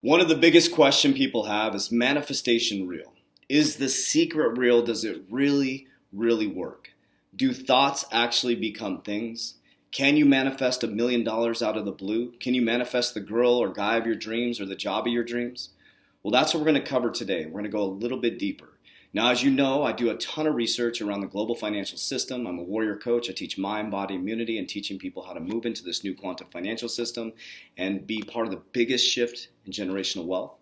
One of the biggest questions people have is manifestation real? Is the secret real? Does it really work? Do thoughts actually become things? Can you manifest $1 million out of the blue? Can you manifest the girl or guy of your dreams or the job of your dreams? Well, that's what we're going to cover today. We're going to go a little bit deeper. Now, as you know, I do a ton of research around the global financial system. I'm a warrior coach. I teach mind, body, immunity, and teaching people how to move into this new quantum financial system and be part of the biggest shift in generational wealth.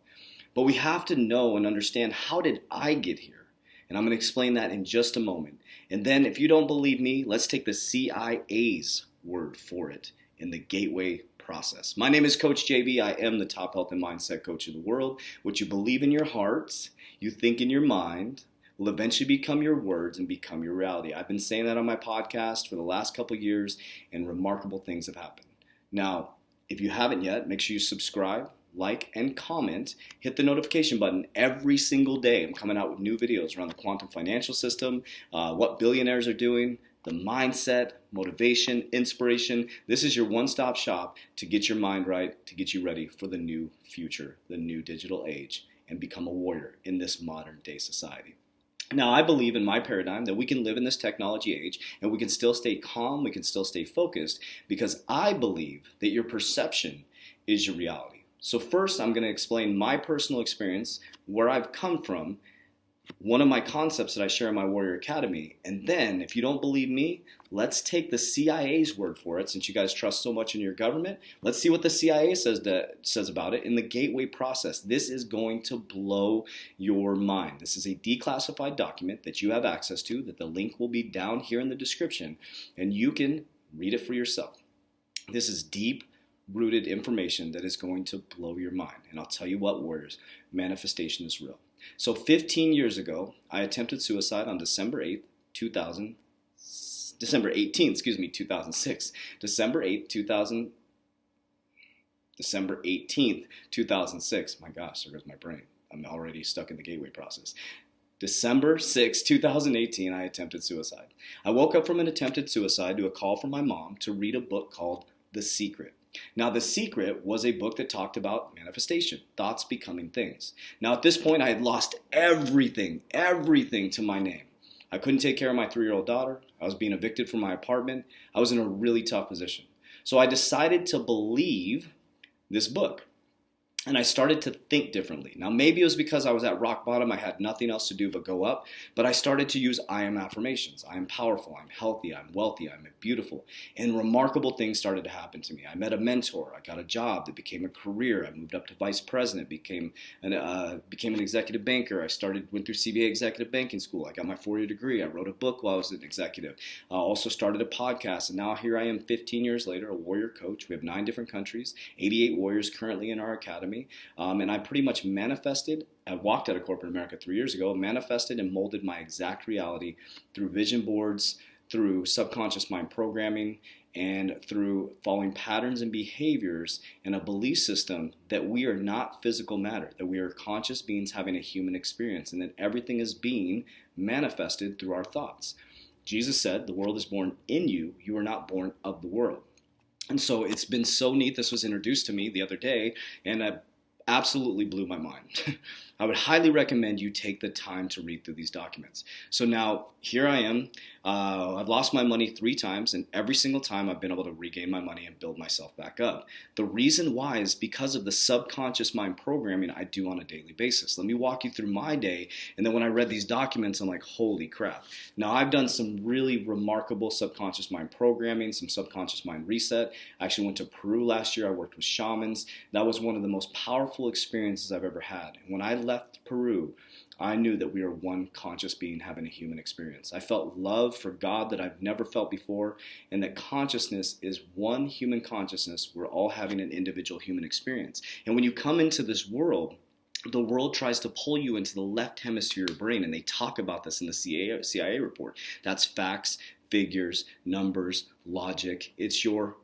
But we have to know and understand, how did I get here? And I'm going to explain that in just a moment. And then if you don't believe me, let's take the CIA's word for it in the gateway process. My name is Coach JB. I am the top health and mindset coach of the world. What you believe in your heart, you think in your mind, will eventually become your words and become your reality. I've been saying that on my podcast for the last couple of years, and remarkable things have happened. Now, if you haven't yet, make sure you subscribe, like, and comment. Hit the notification button every single day. I'm coming out with new videos around the quantum financial system, what billionaires are doing, the mindset, motivation, inspiration. This is your one-stop shop to get your mind right, to get you ready for the new future, the new digital age, and become a warrior in this modern day society. Now, I believe in my paradigm that we can live in this technology age and we can still stay calm, we can still stay focused, because I believe that your perception is your reality. So first, I'm going to explain my personal experience, where I've come from, one of my concepts that I share in my Warrior Academy. And then, if you don't believe me, let's take the CIA's word for it. Since you guys trust so much in your government, let's see what the CIA says about it in the gateway process. This is going to blow your mind. This is a declassified document that you have access to, that the link will be down here in the description, and you can read it for yourself. This is deep rooted information that is going to blow your mind. And I'll tell you what, warriors, manifestation is real. So 15 years ago, I attempted suicide on December 18th, 2006. December 18th, 2006. My gosh, there goes my brain. I'm already stuck in the gateway process. December 6, 2018, I attempted suicide. I woke up from an attempted suicide to a call from my mom to read a book called The Secret. Now, The Secret was a book that talked about manifestation, thoughts becoming things. Now, at this point, I had lost everything to my name. I couldn't take care of my 3-year-old daughter. I was being evicted from my apartment. I was in a really tough position. So I decided to believe this book. And I started to think differently. Now, maybe it was because I was at rock bottom. I had nothing else to do but go up. But I started to use I am affirmations. I am powerful. I'm healthy. I'm wealthy. I'm beautiful. And remarkable things started to happen to me. I met a mentor. I got a job that became a career. I moved up to vice president, became an executive banker. Went through CBA executive banking school. I got my 4-year degree. I wrote a book while I was an executive. I also started a podcast. And now here I am 15 years later, a warrior coach. We have 9 different countries, 88 warriors currently in our academy. And I pretty much manifested. I walked out of corporate America 3 years ago, manifested and molded my exact reality through vision boards, through subconscious mind programming, and through following patterns and behaviors and a belief system that we are not physical matter, that we are conscious beings having a human experience, and that everything is being manifested through our thoughts. Jesus said, "The world is born in you. You are not born of the world." And so it's been so neat. This was introduced to me the other day, and I absolutely blew my mind. I would highly recommend you take the time to read through these documents. So now, here I am. I've lost my money 3 times, and every single time I've been able to regain my money and build myself back up. The reason why is because of the subconscious mind programming I do on a daily basis. Let me walk you through my day, and then when I read these documents, I'm like, holy crap. Now, I've done some really remarkable subconscious mind programming, some subconscious mind reset. I actually went to Peru last year. I worked with shamans. That was one of the most powerful experiences I've ever had. And when I left Peru, I knew that we were one conscious being having a human experience. I felt love for God that I've never felt before, and that consciousness is one human consciousness. We're all having an individual human experience. And when you come into this world, the world tries to pull you into the left hemisphere of your brain, and they talk about this in the CIA report. That's facts, figures, numbers, logic. It's your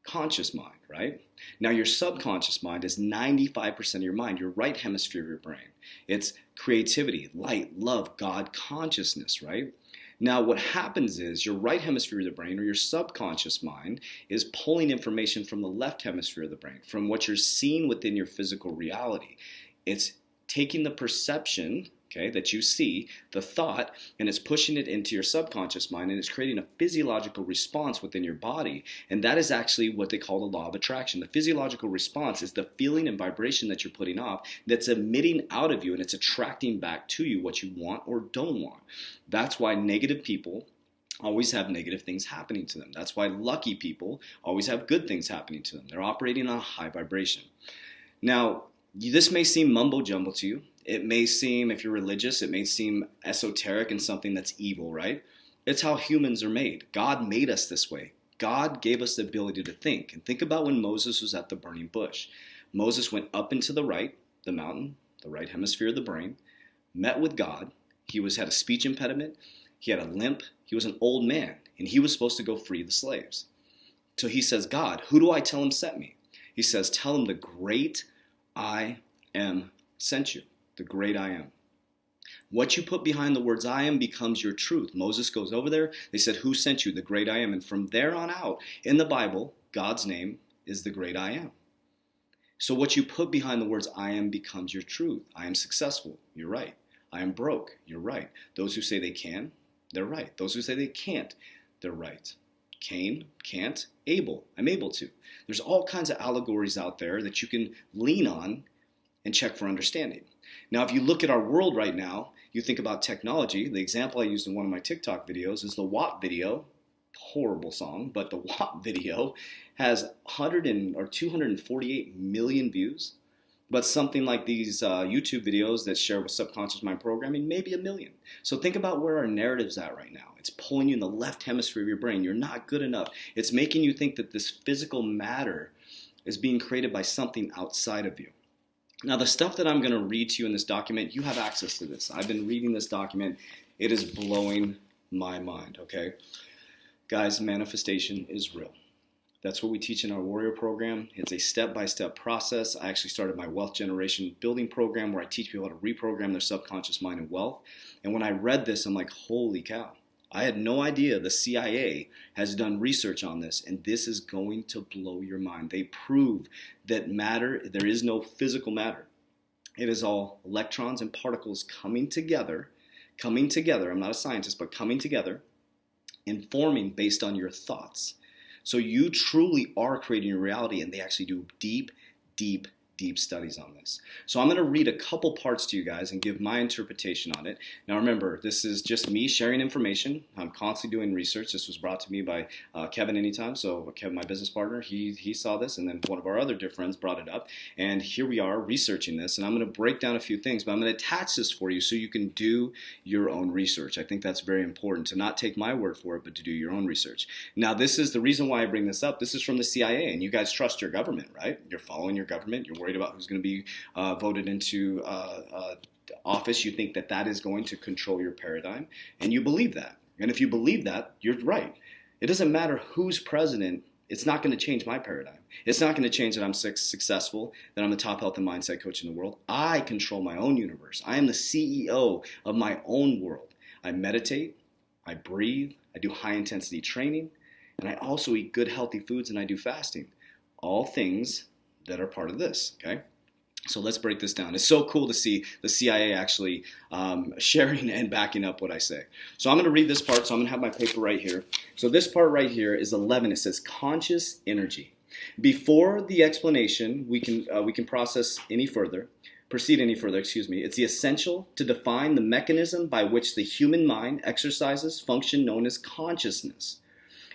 conscious mind, right? Now, your subconscious mind is 95% of your mind, your right hemisphere of your brain. It's creativity, light, love, God, consciousness, right? Now, what happens is your right hemisphere of the brain, or your subconscious mind, is pulling information from the left hemisphere of the brain, from what you're seeing within your physical reality. It's taking the perception, okay, that you see, the thought, and it's pushing it into your subconscious mind, and it's creating a physiological response within your body. And that is actually what they call the law of attraction. The physiological response is the feeling and vibration that you're putting off that's emitting out of you, and it's attracting back to you what you want or don't want. That's why negative people always have negative things happening to them. That's why lucky people always have good things happening to them. They're operating on a high vibration. Now, this may seem mumbo jumbo to you. It may seem, if you're religious, it may seem esoteric and something that's evil, right? It's how humans are made. God made us this way. God gave us the ability to think. And think about when Moses was at the burning bush. Moses went up into the mountain, the right hemisphere of the brain, met with God. He had a speech impediment. He had a limp. He was an old man, and he was supposed to go free the slaves. So he says, God, who do I tell him sent me? He says, tell him the great I am sent you. The great I am. What you put behind the words I am becomes your truth. Moses goes over there. They said, who sent you? The great I am. And from there on out, in the Bible, God's name is the great I am. So what you put behind the words I am becomes your truth. I am successful. You're right. I am broke. You're right. Those who say they can, they're right. Those who say they can't, they're right. Cain, can't, able, I'm able to. There's all kinds of allegories out there that you can lean on and check for understanding. Now, if you look at our world right now, you think about technology. The example I used in one of my TikTok videos is the WAP video. Horrible song, but the WAP video has 248 million views. But something like these YouTube videos that share with subconscious mind programming, maybe 1 million. So think about where our narrative's at right now. It's pulling you in the left hemisphere of your brain. You're not good enough. It's making you think that this physical matter is being created by something outside of you. Now, the stuff that I'm going to read to you in this document, you have access to this. I've been reading this document. It is blowing my mind, okay? Guys, manifestation is real. That's what we teach in our Warrior program. It's a step-by-step process. I actually started my wealth generation building program where I teach people how to reprogram their subconscious mind and wealth. And when I read this, I'm like, holy cow. I had no idea the CIA has done research on this, and this is going to blow your mind. They prove that matter, there is no physical matter. It is all electrons and particles coming together. I'm not a scientist, but coming together and forming based on your thoughts. So you truly are creating your reality, and they actually do deep studies on this. So I'm going to read a couple parts to you guys and give my interpretation on it. Now remember, this is just me sharing information. I'm constantly doing research. This was brought to me by Kevin Anytime. So Kevin, my business partner, he saw this, and then one of our other dear friends brought it up. And here we are researching this, and I'm going to break down a few things, but I'm going to attach this for you so you can do your own research. I think that's very important, to not take my word for it, but to do your own research. Now, this is the reason why I bring this up. This is from the CIA, and you guys trust your government, right? You're following your government. You're worried about who's going to be voted into office. You think that is going to control your paradigm, and you believe that. And if you believe that, you're right. It doesn't matter who's president. It's not going to change my paradigm. It's not going to change that I'm successful, that I'm the top health and mindset coach in the world. I control my own universe. I am the CEO of my own world. I meditate, I breathe, I do high intensity training, and I also eat good healthy foods, and I do fasting. All things that are part of this, okay? So let's break this down. It's so cool to see the CIA actually sharing and backing up what I say. So I'm going to read this part. So I'm going to have my paper right here. So this part right here is 11. It says conscious energy. Before the explanation, we can proceed any further. It's essential to define the mechanism by which the human mind exercises function known as consciousness,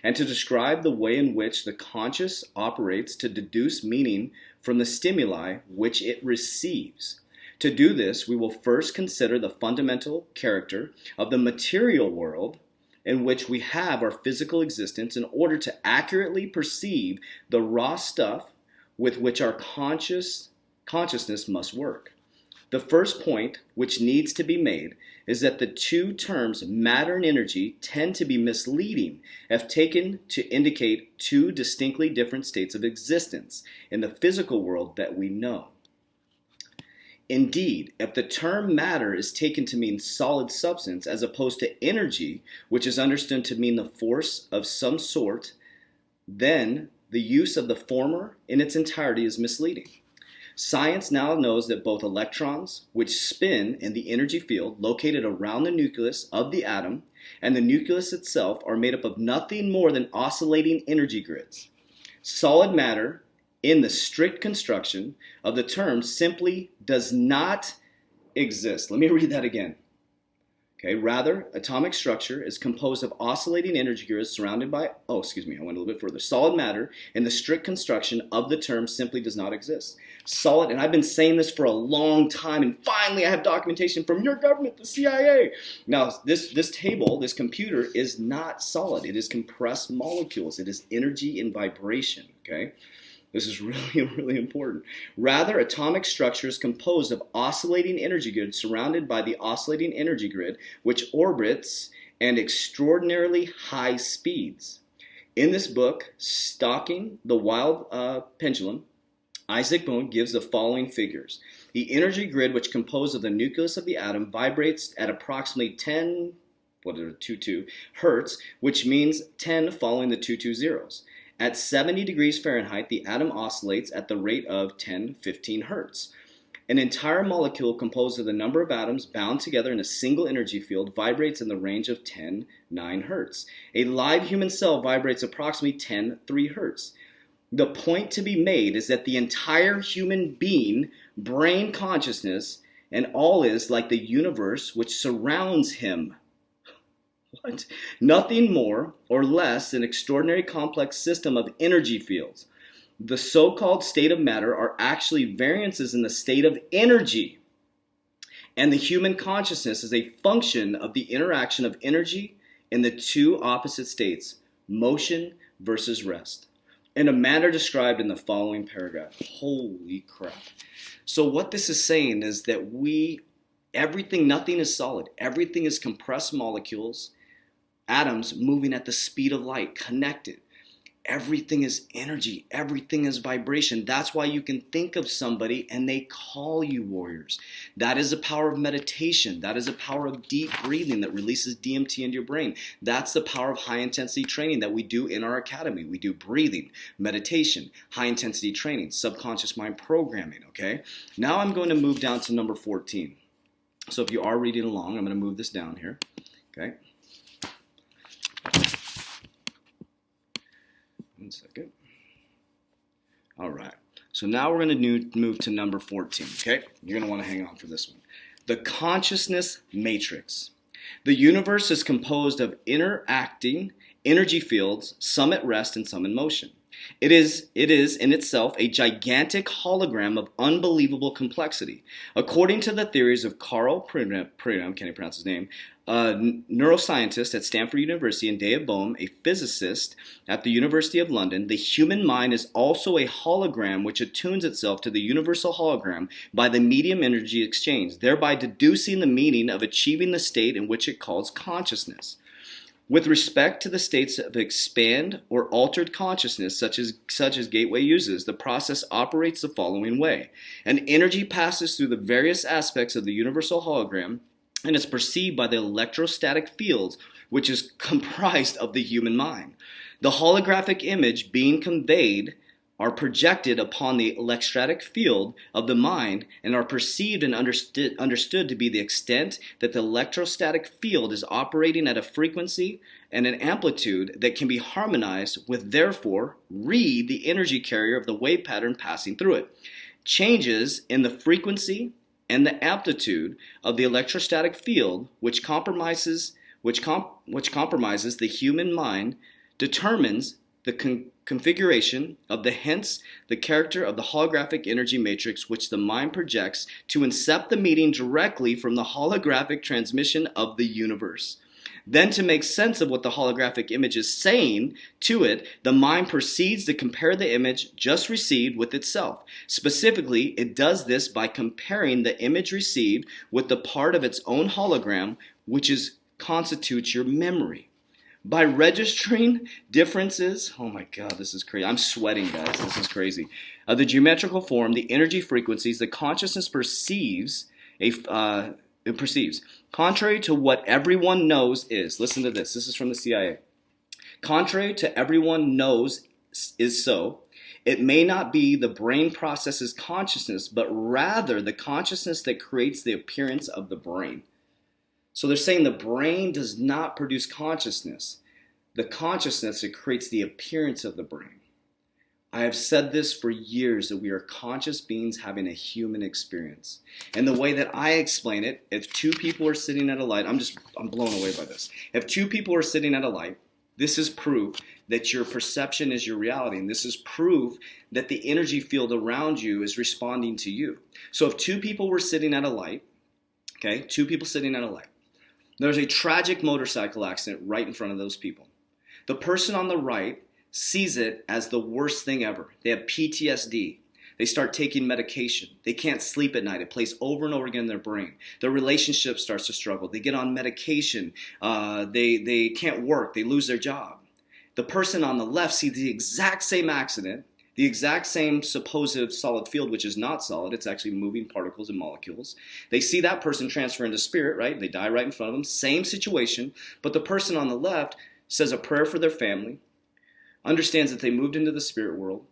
and to describe the way in which the conscious operates to deduce meaning from the stimuli which it receives. To do this, we will first consider the fundamental character of the material world in which we have our physical existence in order to accurately perceive the raw stuff with which our consciousness must work. The first point which needs to be made is that the two terms matter and energy tend to be misleading if taken to indicate two distinctly different states of existence in the physical world that we know. Indeed, if the term matter is taken to mean solid substance as opposed to energy, which is understood to mean the force of some sort, then the use of the former in its entirety is misleading. Science now knows that both electrons, which spin in the energy field located around the nucleus of the atom, and the nucleus itself are made up of nothing more than oscillating energy grids. Solid matter, in the strict construction of the term, simply does not exist. Let me read that again. Okay, rather, atomic structure is composed of oscillating energy grids surrounded by, I went a little bit further. Solid matter, in the strict construction of the term, simply does not exist. Solid, and I've been saying this for a long time, and finally I have documentation from your government, the CIA. Now, this table, this computer, is not solid. It is compressed molecules. It is energy and vibration, okay? This is really, really important. Rather, atomic structure is composed of oscillating energy grids surrounded by the oscillating energy grid, which orbits at extraordinarily high speeds. In this book, Stalking the Wild Pendulum, Isaac Boone gives the following figures. The energy grid, which composed of the nucleus of the atom, vibrates at approximately 22 hertz, which means 10 following the 2 zeros. At 70 degrees Fahrenheit, the atom oscillates at the rate of 10-15 hertz. An entire molecule composed of the number of atoms bound together in a single energy field vibrates in the range of 10-9 hertz. A live human cell vibrates approximately 10-3 hertz. The point to be made is that the entire human being, brain consciousness, and all is like the universe which surrounds him. What? Nothing more or less than an extraordinary complex system of energy fields. The so-called state of matter are actually variances in the state of energy. And the human consciousness is a function of the interaction of energy in the two opposite states, motion versus rest, in a manner described in the following paragraph. Holy crap. So what this is saying is that nothing is solid. Everything is compressed molecules, atoms moving at the speed of light, connected. Everything is energy. Everything is vibration. That's why you can think of somebody and they call you warriors. That is the power of meditation. That is the power of deep breathing that releases DMT into your brain. That's the power of high intensity training that we do in our academy. We do breathing, meditation, high intensity training, subconscious mind programming, okay? Now I'm going to move down to number 14. So if you are reading along, I'm going to move this down here, okay? 1 second. All right. So now we're going to move to number 14, okay? You're going to want to hang on for this one. The consciousness matrix. The universe is composed of interacting energy fields, some at rest and some in motion. It is in itself a gigantic hologram of unbelievable complexity. According to the theories of Carl Pridham, can't even pronounce his name, a neuroscientist at Stanford University, and Dave Bohm, a physicist at the University of London, the human mind is also a hologram which attunes itself to the universal hologram by the medium energy exchange, thereby deducing the meaning of achieving the state in which it calls consciousness. With respect to the states of expand or altered consciousness, such as Gateway uses, the process operates the following way. An energy passes through the various aspects of the universal hologram and is perceived by the electrostatic fields, which is comprised of the human mind. The holographic image being conveyed are projected upon the electrostatic field of the mind and are perceived and understood to be the extent that the electrostatic field is operating at a frequency and an amplitude that can be harmonized with, therefore, read the energy carrier of the wave pattern passing through it. Changes in the frequency and the amplitude of the electrostatic field, which compromises the human mind, determines the configuration of hence the character of the holographic energy matrix which the mind projects to incept the meaning directly from the holographic transmission of the universe. Then, to make sense of what the holographic image is saying to it, the mind proceeds to compare the image just received with itself. Specifically, it does this by comparing the image received with the part of its own hologram, which constitutes your memory. By registering differences, oh my God, this is crazy. I'm sweating, guys. This is crazy. The geometrical form, the energy frequencies, the consciousness it perceives. Contrary to what everyone knows is, listen to this. This is from the CIA. Contrary to everyone knows is so, it may not be the brain processes consciousness, but rather the consciousness that creates the appearance of the brain. So they're saying the brain does not produce consciousness. The consciousness that creates the appearance of the brain. I have said this for years, that we are conscious beings having a human experience. And the way that I explain it, if two people are sitting at a light, I'm blown away by this. If two people are sitting at a light, this is proof that your perception is your reality. And this is proof that the energy field around you is responding to you. So if two people were sitting at a light, okay, two people sitting at a light, there's a tragic motorcycle accident right in front of those people. The person on the right sees it as the worst thing ever. They have PTSD. They start taking medication. They can't sleep at night. It plays over and over again in their brain. Their relationship starts to struggle. They get on medication. They can't work. They lose their job. The person on the left sees the exact same accident, the exact same supposed solid field, which is not solid. It's actually moving particles and molecules. They see that person transfer into spirit, right? They die right in front of them. Same situation. But the person on the left says a prayer for their family, understands that they moved into the spirit world,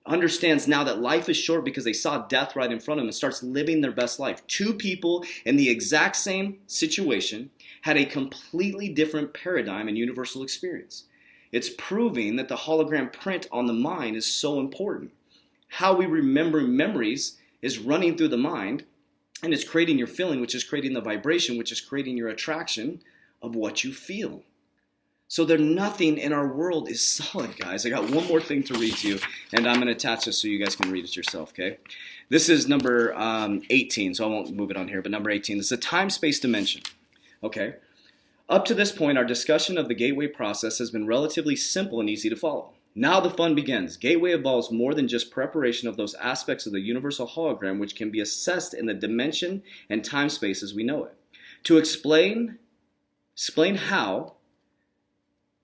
understands now that life is short because they saw death right in front of them, and starts living their best life. Two people in the exact same situation had a completely different paradigm and universal experience. It's proving that the hologram print on the mind is so important. How we remember memories is running through the mind, and it's creating your feeling, which is creating the vibration, which is creating your attraction of what you feel. So nothing in our world is solid, guys. I got one more thing to read to you, and I'm going to attach this so you guys can read it yourself, okay? This is number 18, so I won't move it on here, but number 18. This is a time-space dimension, okay? Up to this point, our discussion of the gateway process has been relatively simple and easy to follow. Now the fun begins. Gateway involves more than just preparation of those aspects of the universal hologram which can be assessed in the dimension and time space as we know it. To explain how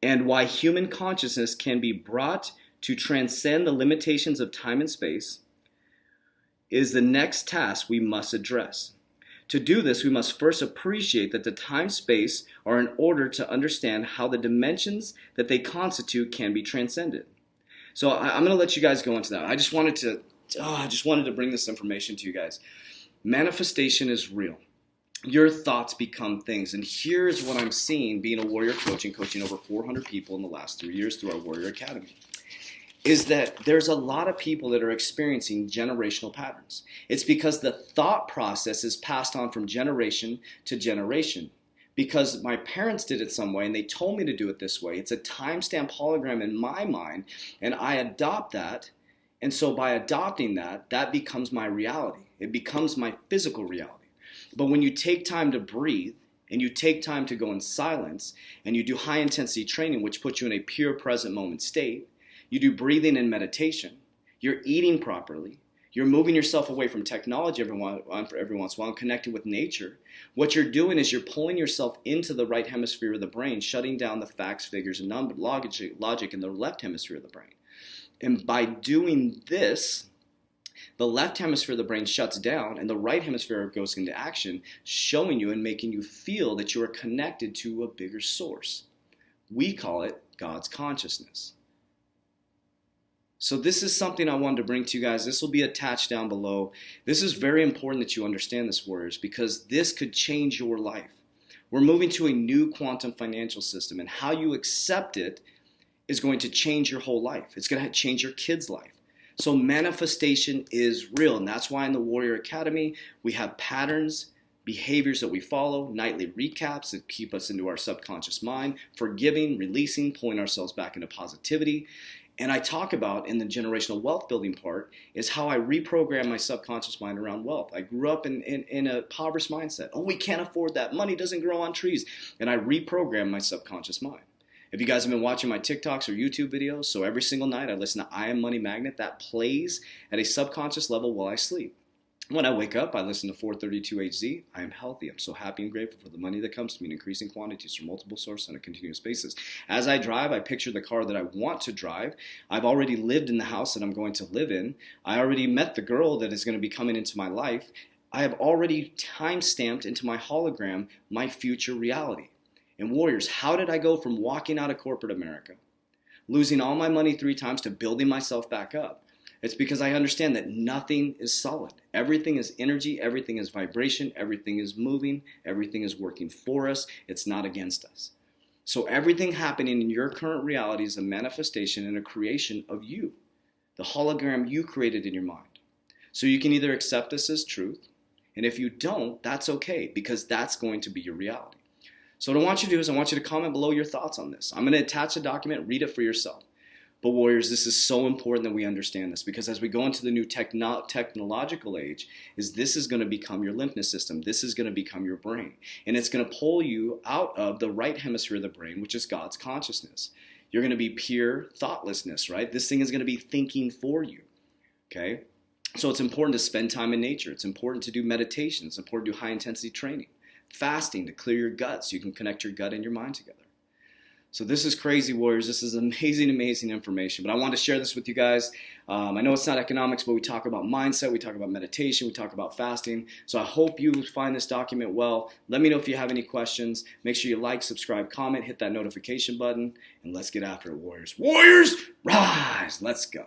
and why human consciousness can be brought to transcend the limitations of time and space is the next task we must address. To do this, we must first appreciate that the time-space are in order to understand how the dimensions that they constitute can be transcended. So I'm going to let you guys go into that. I just wanted to bring this information to you guys. Manifestation is real. Your thoughts become things. And here's what I'm seeing being a warrior coach and coaching over 400 people in the last 3 years through our Warrior Academy, is that there's a lot of people that are experiencing generational patterns. It's because the thought process is passed on from generation to generation. Because my parents did it some way and they told me to do it this way. It's a timestamp hologram in my mind, and I adopt that. And so by adopting that, that becomes my reality. It becomes my physical reality. But when you take time to breathe, and you take time to go in silence, and you do high intensity training, which puts you in a pure present moment state, you do breathing and meditation, you're eating properly, you're moving yourself away from technology every once in a while and connecting with nature. What you're doing is you're pulling yourself into the right hemisphere of the brain, shutting down the facts, figures, and logic in the left hemisphere of the brain. And by doing this, the left hemisphere of the brain shuts down and the right hemisphere goes into action, showing you and making you feel that you are connected to a bigger source. We call it God's consciousness. So this is something I wanted to bring to you guys. This will be attached down below. This is very important that you understand this, warriors, because this could change your life. We're moving to a new quantum financial system, and how you accept it is going to change your whole life. It's going to change your kid's life. So manifestation is real, and that's why in the Warrior Academy, we have patterns, behaviors that we follow, nightly recaps that keep us into our subconscious mind, forgiving, releasing, pulling ourselves back into positivity. And I talk about in the generational wealth building part is how I reprogram my subconscious mind around wealth. I grew up in a impoverished mindset. Oh, we can't afford that. Money doesn't grow on trees. And I reprogram my subconscious mind. If you guys have been watching my TikToks or YouTube videos, so every single night I listen to I Am Money Magnet. That plays at a subconscious level while I sleep. When I wake up, I listen to 432HZ. I am healthy. I'm so happy and grateful for the money that comes to me in increasing quantities from multiple sources on a continuous basis. As I drive, I picture the car that I want to drive. I've already lived in the house that I'm going to live in. I already met the girl that is going to be coming into my life. I have already time-stamped into my hologram my future reality. And warriors, how did I go from walking out of corporate America, losing all my money 3 times, to building myself back up? It's because I understand that nothing is solid. Everything is energy, everything is vibration, everything is moving, everything is working for us. It's not against us. So everything happening in your current reality is a manifestation and a creation of you, the hologram you created in your mind. So you can either accept this as truth, and if you don't, that's okay, because that's going to be your reality. So what I want you to do is I want you to comment below your thoughts on this. I'm going to attach a document, read it for yourself. But warriors, this is so important that we understand this, because as we go into the new technological age, this is going to become your lymph system. This is going to become your brain. And it's going to pull you out of the right hemisphere of the brain, which is God's consciousness. You're going to be pure thoughtlessness, right? This thing is going to be thinking for you, okay? So it's important to spend time in nature. It's important to do meditation. It's important to do high-intensity training. Fasting to clear your gut so you can connect your gut and your mind together. So this is crazy, warriors. This is amazing, amazing information. But I want to share this with you guys. I know it's not economics, but we talk about mindset. We talk about meditation. We talk about fasting. So I hope you find this document well. Let me know if you have any questions. Make sure you like, subscribe, comment, hit that notification button, and let's get after it, warriors. Warriors, rise! Let's go.